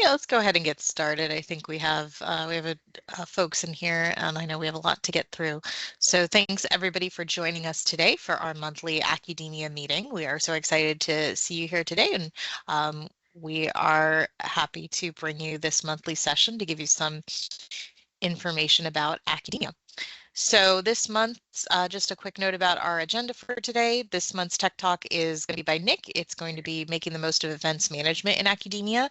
Yeah, let's go ahead and get started. I think we have folks in here, and I know we have a lot to get through. So thanks everybody for joining us today for our monthly Accudemia meeting. We are so excited to see you here today, and we are happy to bring you this monthly session to give you some information about academia. So this month, just a quick note about our agenda for today. This month's Tech Talk is going to be by Nick. It's going to be making the most of events management in academia.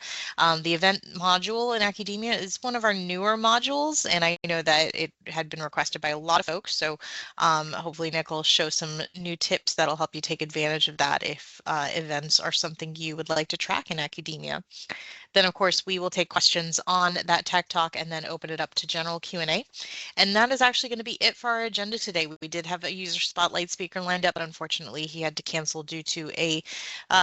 The event module in academia is one of our newer modules, and I know that it had been requested by a lot of folks. So hopefully Nick will show some new tips that'll help you take advantage of that if events are something you would like to track in academia. Then, of course, we will take questions on that Tech Talk and then open it up to general Q&A. And that is actually going to be it for our agenda today. We did have a user spotlight speaker lined up, but unfortunately he had to cancel due to a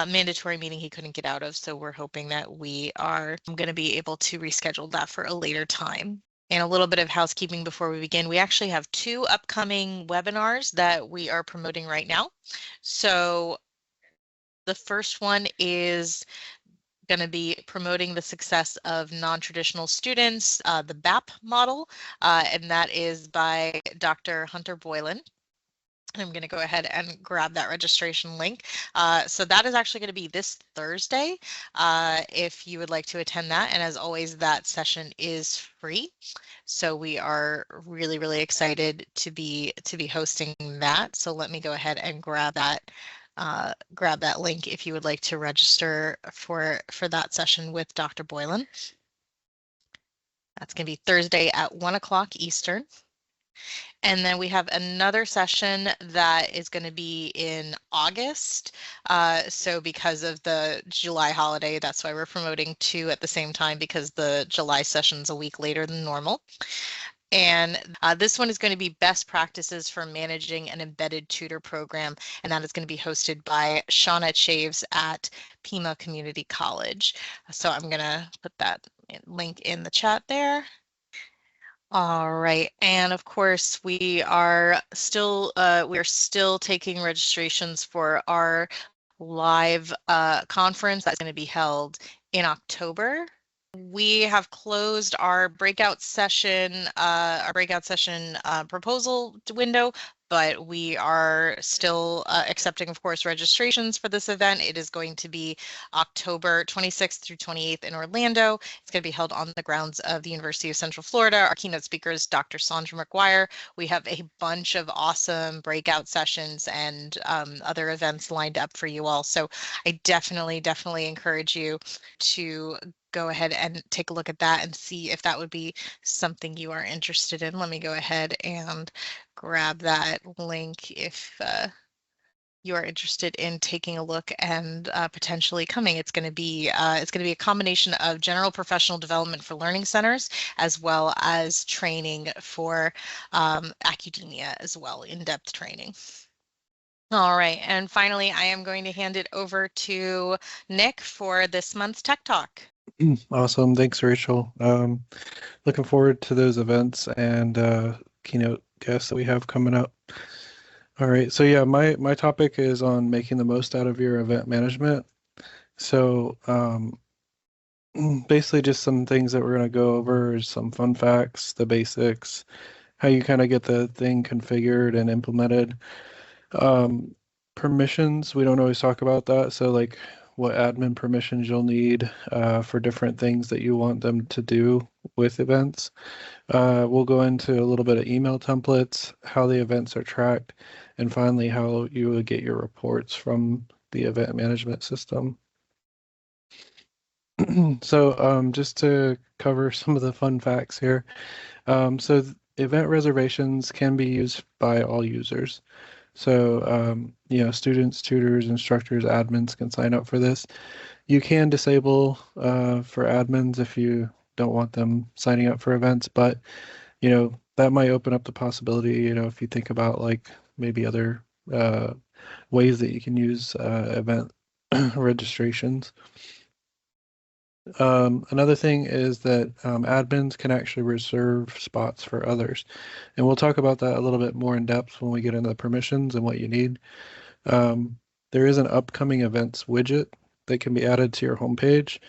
mandatory meeting he couldn't get out of. So we're hoping that we are going to be able to reschedule that for a later time. And a little bit of housekeeping before we begin. We actually have 2 upcoming webinars that we are promoting right now. So the first one is going to be promoting the success of non-traditional students, the BAP model, and that is by Dr. Hunter Boylan. I'm going to go ahead and grab that registration link. So that is actually going to be this Thursday, if you would like to attend that. And as always, that session is free. So we are really, really excited to be hosting that. So let me go ahead and grab that link if you would like to register for that session with Dr. Boylan. That's going to be Thursday at 1 o'clock Eastern. And then we have another session that is going to be in August. So because of the July holiday, that's why we're promoting 2 at the same time, because the July session's a week later than normal. And this one is going to be best practices for managing an embedded tutor program, and that is going to be hosted by Shauna Chaves at Pima Community College. So I'm going to put that link in the chat there. All right, and of course we are still taking registrations for our live conference that's going to be held in October. We have closed our breakout session proposal window, but we are still accepting, of course, registrations for this event. It is going to be October 26th through 28th in Orlando. It's going to be held on the grounds of the University of Central Florida. Our keynote speaker is Dr. Sandra McGuire. We have a bunch of awesome breakout sessions and other events lined up for you all. So I definitely encourage you to go ahead and take a look at that and see if that would be something you are interested in. Let me go ahead and grab that link if you are interested in taking a look and potentially coming. It's going to be a combination of general professional development for learning centers, as well as training for academia as well, in-depth training. All right, and finally, I am going to hand it over to Nick for this month's Tech Talk. Awesome. Thanks, Rachel. Looking forward to those events and keynote guests that we have coming up. All right. So yeah, my topic is on making the most out of your event management. So basically just some things that we're going to go over is some fun facts, the basics, how you kind of get the thing configured and implemented. Permissions, we don't always talk about that. So like what admin permissions you'll need for different things that you want them to do with events. We'll go into a little bit of email templates, how the events are tracked, and finally how you would get your reports from the event management system. So just to cover some of the fun facts here. So event reservations can be used by all users. So, students, tutors, instructors, admins can sign up for this. You can disable for admins if you don't want them signing up for events, but, that might open up the possibility, if you think about like maybe other ways that you can use event registrations. Another thing is that admins can actually reserve spots for others. And we'll talk about that a little bit more in depth when we get into the permissions and what you need. There is an upcoming events widget that can be added to your homepage.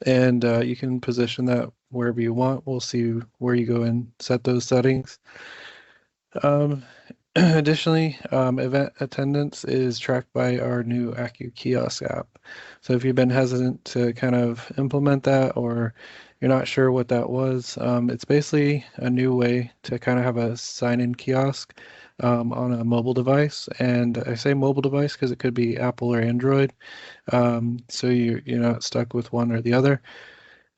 And you can position that wherever you want. We'll see where you go and set those settings. Um, Additionally, event attendance is tracked by our new Accu Kiosk app. So if you've been hesitant to kind of implement that or you're not sure what that was, it's basically a new way to kind of have a sign-in kiosk on a mobile device. And I say mobile device because it could be Apple or Android. So you're not stuck with one or the other.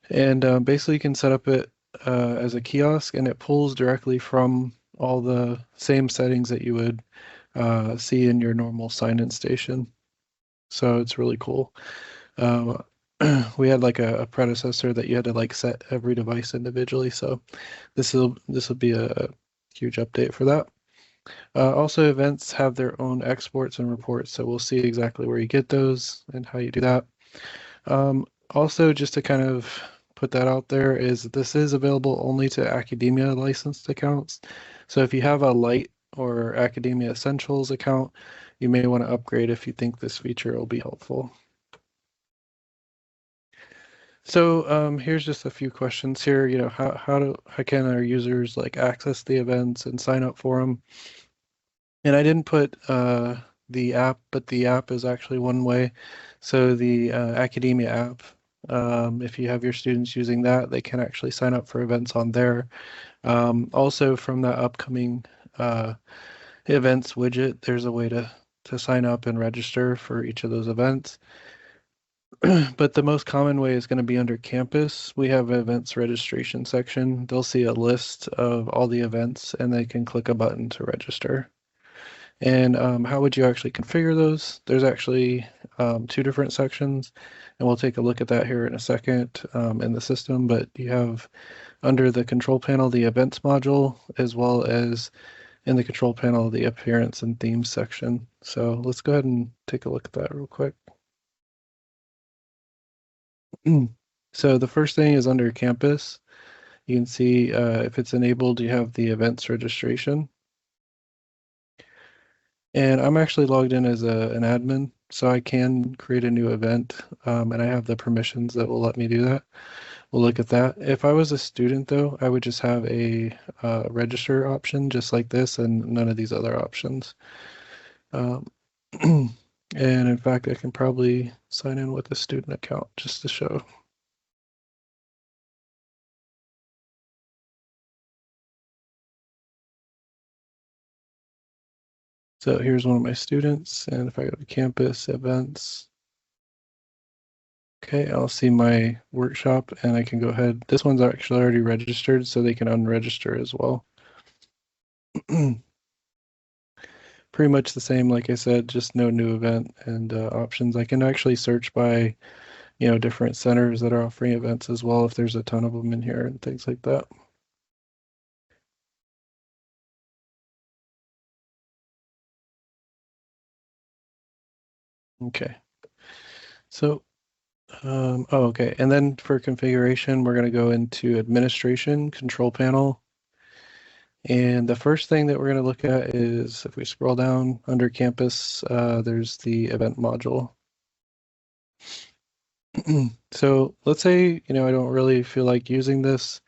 And basically, you can set up it as a kiosk, and it pulls directly from all the same settings that you would see in your normal sign-in station. So it's really cool. Um, we had like a predecessor that you had to like set every device individually. So this will be a huge update for that. Also, events have their own exports and reports, so we'll see exactly where you get those and how you do that. Also, just to kind of put that out there, is this is available only to Accudemia licensed accounts. So if you have a Lite or Academia Essentials account, you may want to upgrade if you think this feature will be helpful. So here's just a few questions here. How can our users like access the events and sign up for them? And I didn't put the app, but the app is actually one way. So the Academia app, if you have your students using that, they can actually sign up for events on there. Also, from the upcoming events widget, there's a way to sign up and register for each of those events. But the most common way is going to be under campus. We have events registration section. They'll see a list of all the events and they can click a button to register. And how would you actually configure those? There's actually two different sections, and we'll take a look at that here in a second in the system. But you have under the control panel the events module, as well as in the control panel the appearance and themes section. So let's go ahead and take a look at that real quick. So the first thing is under campus. You can see if it's enabled, you have the events registration. And I'm actually logged in as an admin, so I can create a new event, and I have the permissions that will let me do that. We'll look at that. If I was a student, though, I would just have a register option just like this and none of these other options. Um, and in fact, I can probably sign in with a student account just to show. So here's one of my students, and if I go to campus events, okay, I'll see my workshop and I can go ahead. This one's actually already registered, so they can unregister as well. Pretty much the same, like I said, just no new event and options. I can actually search by, different centers that are offering events as well if there's a ton of them in here and things like that. Okay. So, okay. And then for configuration, we're going to go into administration, control panel. And the first thing that we're going to look at is if we scroll down under campus, there's the event module. So let's say, I don't really feel like using this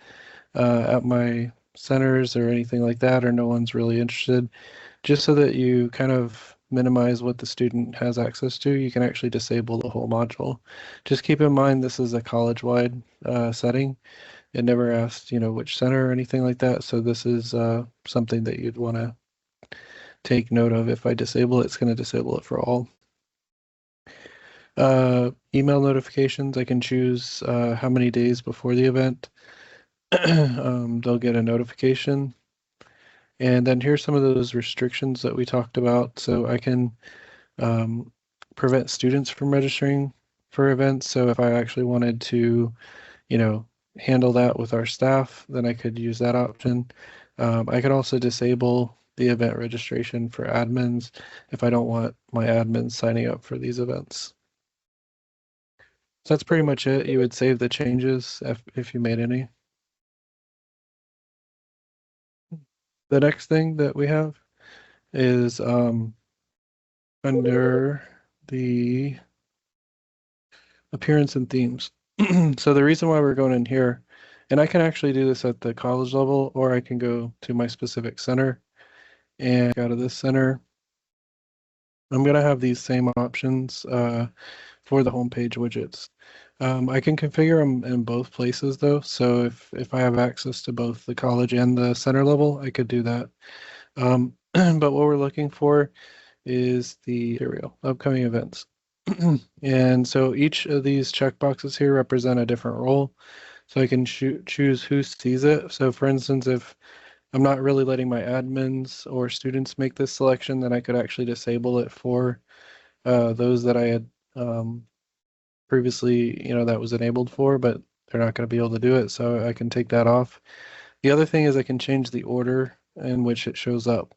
at my centers or anything like that, or no one's really interested. Just so that you kind of minimize what the student has access to, you can actually disable the whole module. Just keep in mind this is a college-wide setting. It never asked, which center or anything like that. So this is something that you'd want to take note of. If I disable it, it's going to disable it for all. Email notifications, I can choose how many days before the event they'll get a notification. And then here's some of those restrictions that we talked about. So I can prevent students from registering for events. So if I actually wanted to, handle that with our staff, then I could use that option. I could also disable the event registration for admins if I don't want my admins signing up for these events. So that's pretty much it. You would save the changes if you made any. The next thing that we have is under the appearance and themes. So the reason why we're going in here, and I can actually do this at the college level, or I can go to my specific center and go to this center. I'm going to have these same options for the homepage widgets. I can configure them in both places though. So if I have access to both the college and the center level, I could do that. But what we're looking for is the material, upcoming events. And so each of these checkboxes here represent a different role. So I can choose who sees it. So for instance, if I'm not really letting my admins or students make this selection, then I could actually disable it for those that I had previously, that was enabled for, but they're not going to be able to do it. So I can take that off. The other thing is I can change the order in which it shows up.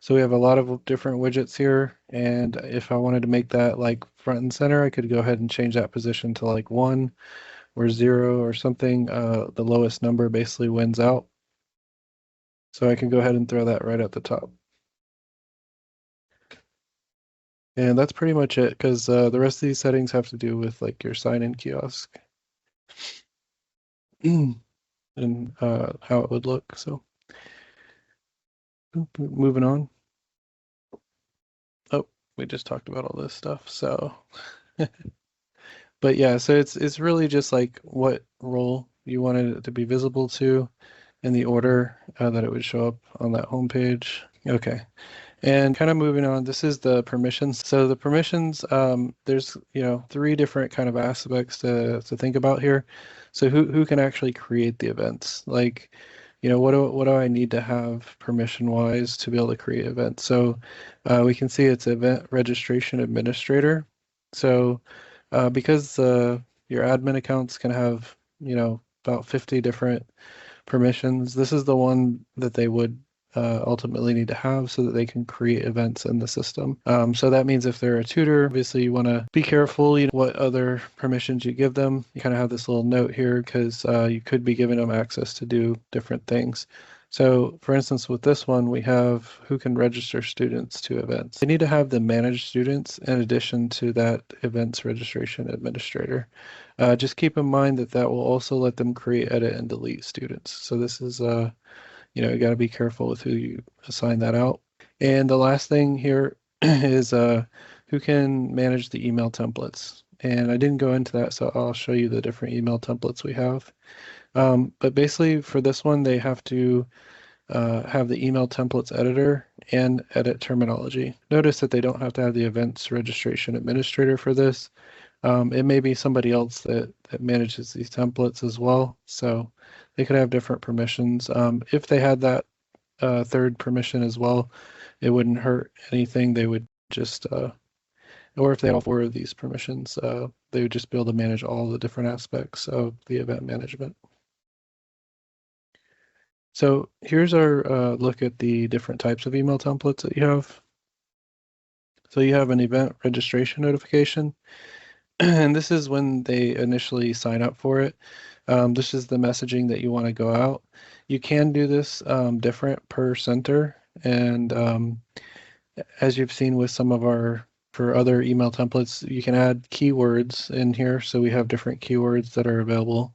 So we have a lot of different widgets here, and if I wanted to make that like front and center, I could go ahead and change that position to like 1 or 0 or something. The lowest number basically wins out. So I can go ahead and throw that right at the top. And that's pretty much it, because the rest of these settings have to do with like your sign-in kiosk and how it would look. So moving on. Oh, we just talked about all this stuff. So, but yeah, so it's really just like what role you wanted it to be visible to in the order that it would show up on that home page. Okay. And kind of moving on, this is the permissions. So the permissions, there's, 3 different kind of aspects to think about here. So who can actually create the events? Like, what do I need to have permission wise to be able to create events? So we can see it's event registration administrator. So because your admin accounts can have, about 50 different permissions. This is the one that they would ultimately need to have so that they can create events in the system. So that means if they're a tutor, obviously you want to be careful, what other permissions you give them. You kind of have this little note here because you could be giving them access to do different things. So for instance, with this one, we have who can register students to events. They need to have the managed students in addition to that events registration administrator. Just keep in mind that that will also let them create, edit, and delete students. So this is, you got to be careful with who you assign that out. And the last thing here is who can manage the email templates. And I didn't go into that, so I'll show you the different email templates we have. But basically for this one, they have to have the email templates editor and edit terminology. Notice that they don't have to have the events registration administrator for this. It may be somebody else that manages these templates as well. So they could have different permissions. If they had that third permission as well, it wouldn't hurt anything. They would just, or if they had all 4 of these permissions, they would just be able to manage all the different aspects of the event management. So here's our look at the different types of email templates that you have. So you have an event registration notification, and this is when they initially sign up for it. This is the messaging that you want to go out. You can do this different per center, and as you've seen with some of for other email templates, you can add keywords in here. So we have different keywords that are available,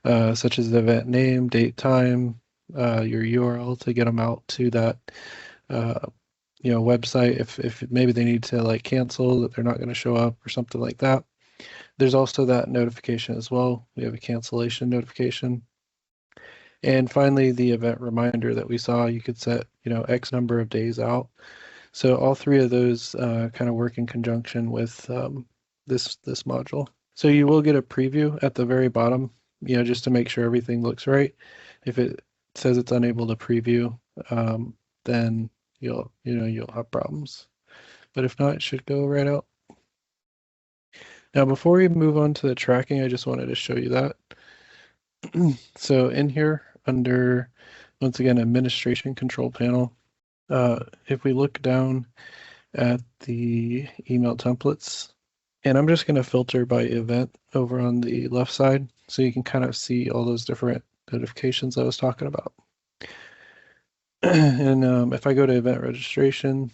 such as the event name, date, time, your URL to get them out to that website if maybe they need to like cancel that they're not going to show up or something like that. There's also that notification as well. We have a cancellation notification. And finally, the event reminder that we saw, you could set, X number of days out. So all 3 of those kind of work in conjunction with this module. So you will get a preview at the very bottom, just to make sure everything looks right. If it says it's unable to preview, then you'll have problems. But if not, it should go right out. Now, before we move on to the tracking, I just wanted to show you that. So in here under, once again, administration control panel, if we look down at the email templates, and I'm just going to filter by event over on the left side so you can kind of see all those different notifications I was talking about. And if I go to event registration,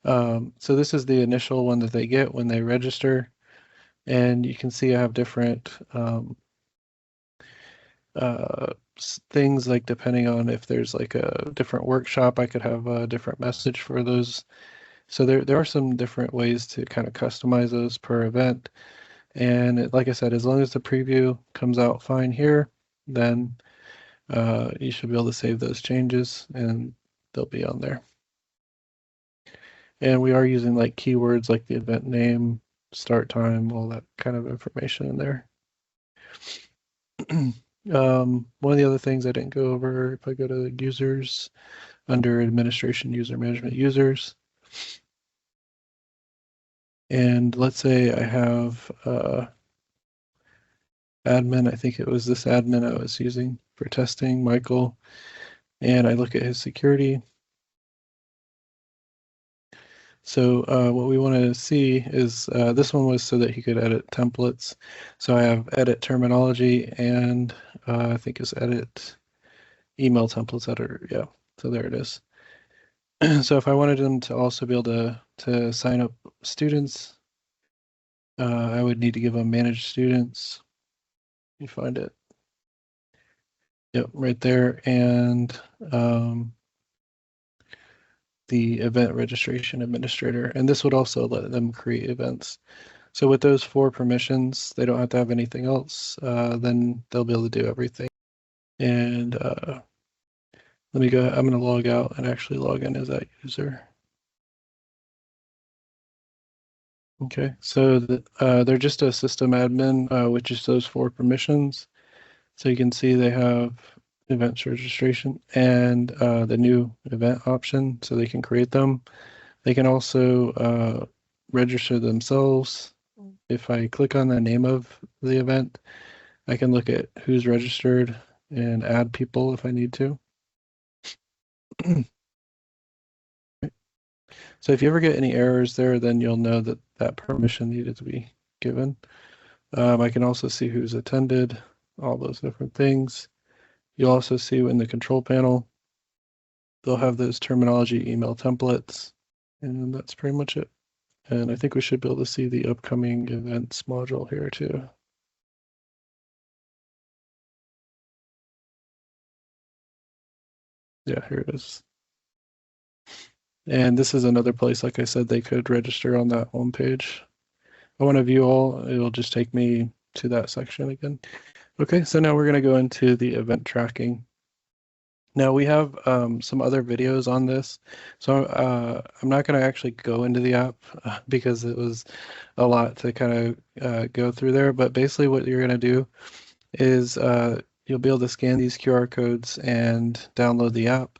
so this is the initial one that they get when they register. And you can see I have different things, like depending on if there's like a different workshop, I could have a different message for those. So there are some different ways to kind of customize those per event. And like I said, as long as the preview comes out fine here, then you should be able to save those changes and they'll be on there. And we are using like keywords like the event name, start time, all that kind of information in there. One of the other things I didn't go over, if I go to users, under administration, user management, users, and let's say I have admin, I think it was this admin I was using for testing, Michael, and I look at his security. So what we want to see is this one was so that he could edit templates. So I have edit terminology and I think it's edit email templates editor. Yeah, so there it is. So if I wanted them to also be able to sign up students, I would need to give them manage students. You find it. Yep, right there. And the event registration administrator. And this would also let them create events. So with those 4 permissions, they don't have to have anything else. Then they'll be able to do everything. And let me go, I'm going to log out and actually log in as that user. Okay, so they're just a system admin, which is those 4 permissions. So you can see they have events registration and the new event option, so they can create them. They can also register themselves. If I click on the name of the event, I can look at who's registered and add people if I need to. So if you ever get any errors there, then you'll know that that permission needed to be given. I can also see who's attended, all those different things. You'll also see in the control panel, they'll have those terminology email templates, and that's pretty much it. And I think we should be able to see the upcoming events module here too. Yeah, here it is. And this is another place, like I said, they could register on that home page. I want to view all, it'll just take me to that section again. Okay, so now we're going to go into the event tracking. Now we have some other videos on this. So I'm not going to actually go into the app because it was a lot to kind of go through there. But basically what you're going to do is you'll be able to scan these QR codes and download the app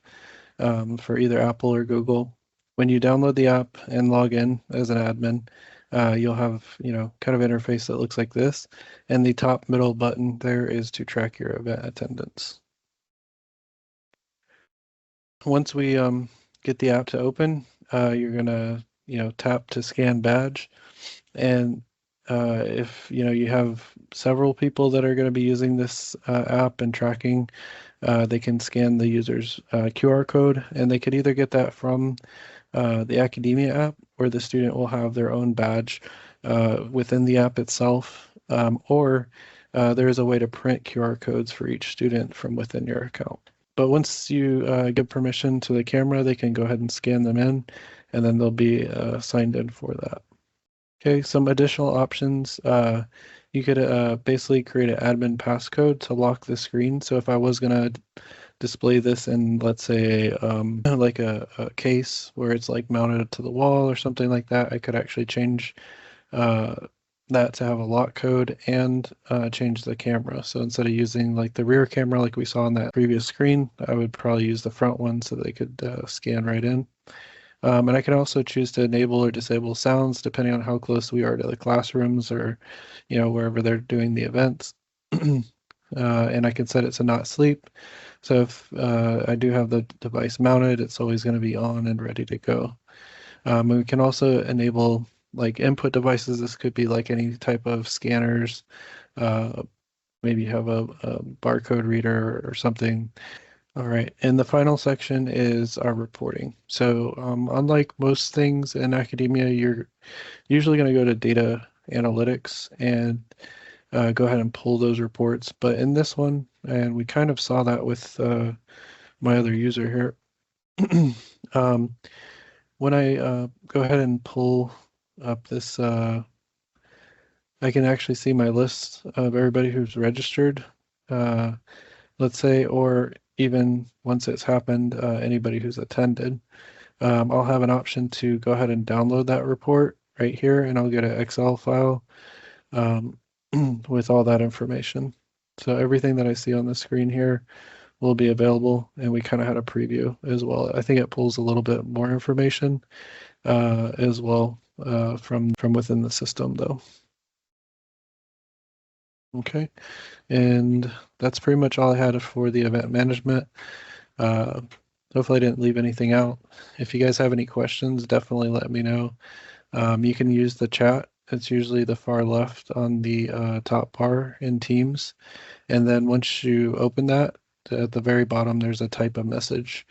for either Apple or Google. When you download the app and log in as an admin, you'll have, kind of interface that looks like this. And the top middle button there is to track your event attendance. Once we get the app to open, you're gonna, tap to scan badge. And if, you have several people that are going to be using this app and tracking, they can scan the user's QR code, and they could either get that from the Accudemia app, or the student will have their own badge within the app itself, or there is a way to print QR codes for each student from within your account. But once you give permission to the camera, they can go ahead and scan them in, and then they'll be signed in for that. Okay, some additional options. You could basically create an admin passcode to lock the screen. So if I was going to display this in, let's say, like a case where it's like mounted to the wall or something like that, I could actually change that to have a lock code and change the camera. So instead of using like the rear camera like we saw on that previous screen, I would probably use the front one so they could scan right in. And I can also choose to enable or disable sounds depending on how close we are to the classrooms or, wherever they're doing the events. And I can set it to not sleep. So if I do have the device mounted, it's always going to be on and ready to go. And we can also enable like input devices. This could be like any type of scanners. Maybe have a barcode reader or something. All right, and the final section is our reporting. So unlike most things in academia, you're usually going to go to data analytics and go ahead and pull those reports. But in this one, and we kind of saw that with my other user here, when I go ahead and pull up this, I can actually see my list of everybody who's registered, let's say, or even once it's happened, anybody who's attended. I'll have an option to go ahead and download that report right here, and I'll get an Excel file with all that information. So everything that I see on the screen here will be available, and we kind of had a preview as well. I think it pulls a little bit more information as well from within the system, though. Okay, and that's pretty much all I had for the event management. Hopefully I didn't leave anything out. If you guys have any questions, definitely let me know. You can use the chat. It's usually the far left on the top bar in Teams. And then once you open that, at the very bottom, there's a type a message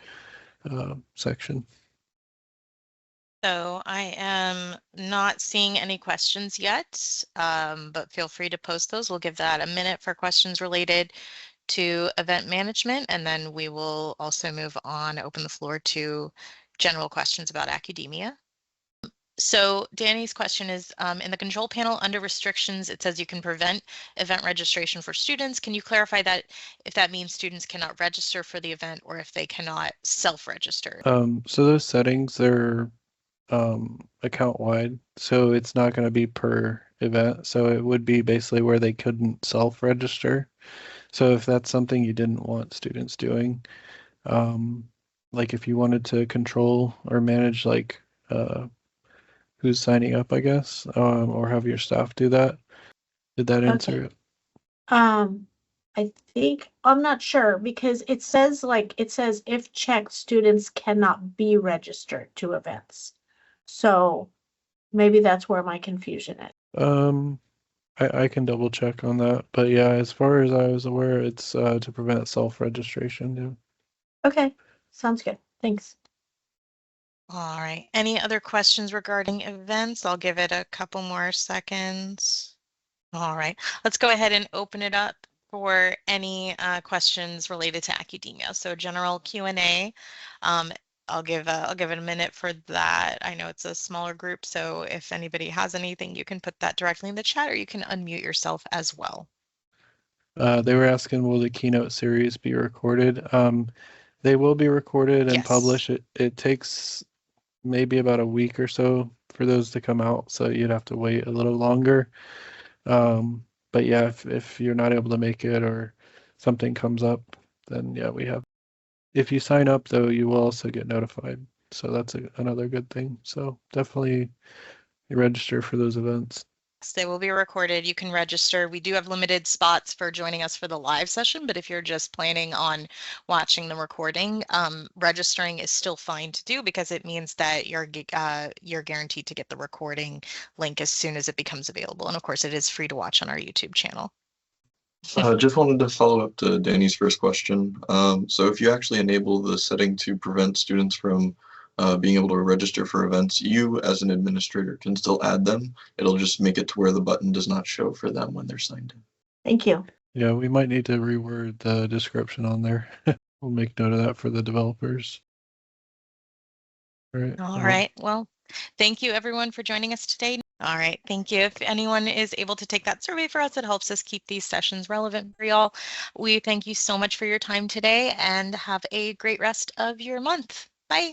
section. So I am not seeing any questions yet, but feel free to post those. We'll give that a minute for questions related to event management, and then we will also move on, open the floor to general questions about Accudemia. So Danny's question is, in the control panel under restrictions, it says you can prevent event registration for students. Can you clarify that if that means students cannot register for the event or if they cannot self-register? So those settings, they're account wide, so it's not going to be per event. So it would be basically where they couldn't self-register. So if that's something you didn't want students doing, like if you wanted to control or manage like who's signing up, I guess, or have your staff do that. Did that answer it? I think, I'm not sure because it says if checked, students cannot be registered to events. So maybe that's where my confusion is. I can double check on that, but yeah, as far as I was aware, it's to prevent self-registration. Yeah. Okay, sounds good. Thanks. All right. Any other questions regarding events? I'll give it a couple more seconds. All right. Let's go ahead and open it up for any questions related to Accudemia. So general Q&A. I'll give it a minute for that. I know it's a smaller group, so if anybody has anything, you can put that directly in the chat, or you can unmute yourself as well. They were asking, will the keynote series be recorded? They will be recorded and Yes. published. It takes maybe about a week or so for those to come out, so you'd have to wait a little longer. But yeah, if you're not able to make it or something comes up, then yeah, we have. If you sign up, though, you will also get notified. So that's another good thing. So definitely register for those events. They will be recorded. You can register. We do have limited spots for joining us for the live session, but if you're just planning on watching the recording, registering is still fine to do because it means that you're guaranteed to get the recording link as soon as it becomes available. And of course, it is free to watch on our YouTube channel. Just wanted to follow up to Danny's first question. So if you actually enable the setting to prevent students from being able to register for events, you as an administrator can still add them. It'll just make it to where the button does not show for them when they're signed in. Thank you. Yeah, we might need to reword the description on there. We'll make note of that for the developers. All right. Well, thank you everyone for joining us today. All right. Thank you. If anyone is able to take that survey for us, it helps us keep these sessions relevant for y'all. We thank you so much for your time today and have a great rest of your month. Bye.